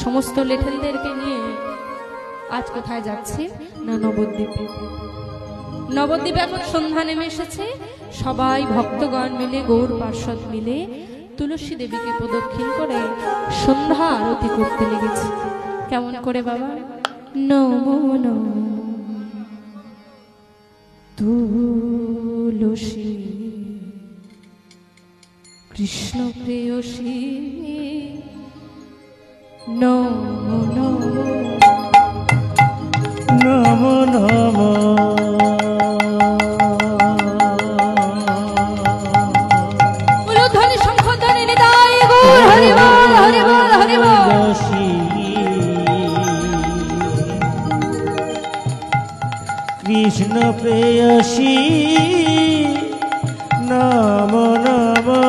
সমস্ত লেঠেলদেরকে নিয়ে আজ কোথায় যাচ্ছি না নবদ্বীপে। নবদ্বীপে এখন সন্ধ্যা নেমে এসেছে, সবাই ভক্তগণ মিলে গৌর পার্ষদ মিলে তুলসী দেবীকে প্রদক্ষিণ করে সন্ধ্যা আরতি করতে লেগেছে। কেমন করে বাবা? নমো নমো তুলসী কৃষ্ণ প্রেয়সী নমো নমো নমো নমো উলুধ্বনি শঙ্খধ্বনি নিতাই গৌর হরি বল হরি বল হরি বল। কৃষ্ণ প্রেয়সী নমো নমো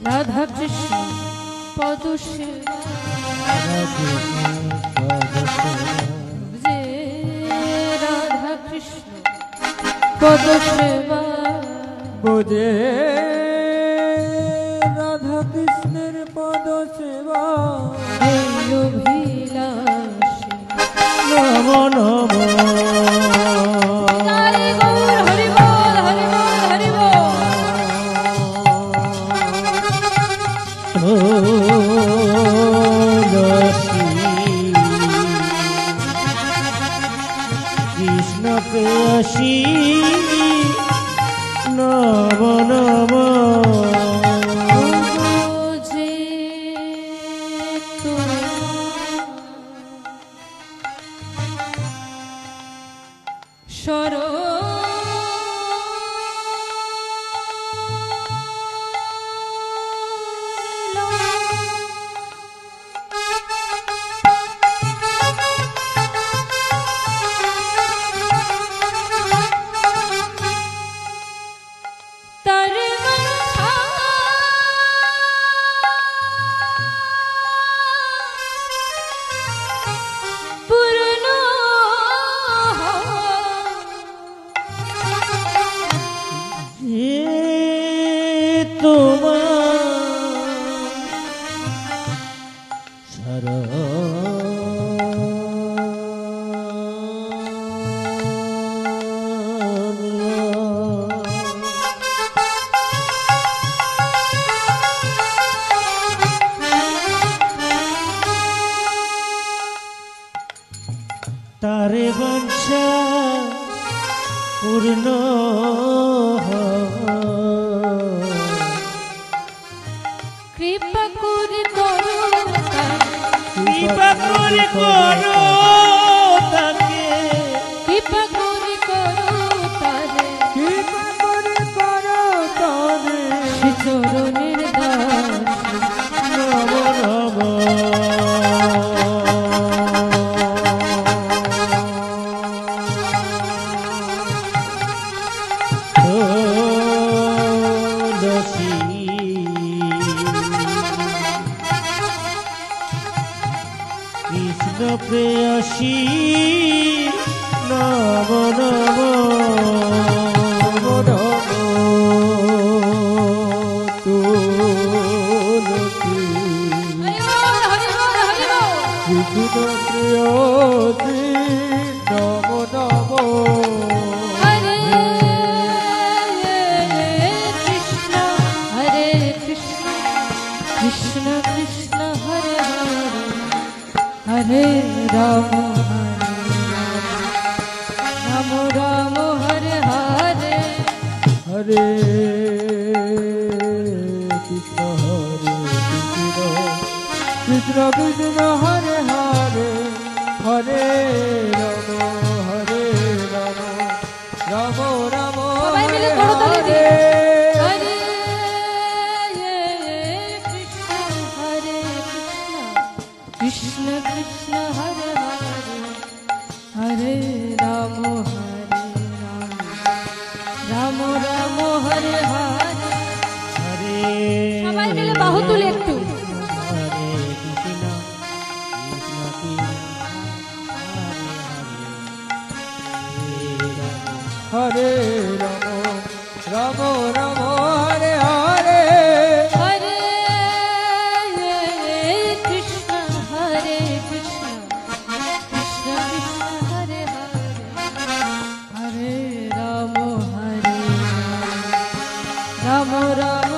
রাধা কৃষ্ণ পদ সেবা রাধা কৃষ্ণ পদ সেবা বোঝে রাধা কৃষ্ণের পদ সেবা অভিলাষী নমো নমো কৃষ্ণ প্রেয়সী নমো নমো তারে বাঞ্ছা পূর্ণ কৃপা করে করো কৃপা করে করো তাকে কৃপা করে করো তারে কৃপা করে করো তারে শ্রী চরণের দাস নমো নমো কৃষ্ণ প্রেয়সী নমো নমো নমো তুলসী কৃষ্ণ প্রেয়সী নমো নমো হরে কৃষ্ণ কৃষ্ণ কৃষ্ণ হরে হরে হরে রাম রাম রাম হরে হরে হরে কৃষ্ণ কৃষ্ণ কৃষ্ণ হরে হরে হরে রাম রাম রাম রাম সবাই মিলে হরে করতালি দিই। হরে রাম হরে হরে। হরে সবাই মিলে বাহু তুলে একটু। হরে কৃষ্ণ কৃষ্ণ হরে রাম রাম রাম হরে হরে হরে কৃষ্ণ হরে কৃষ্ণ কৃষ্ণ কৃষ্ণ হরে হরে হরে রাম রাম রাম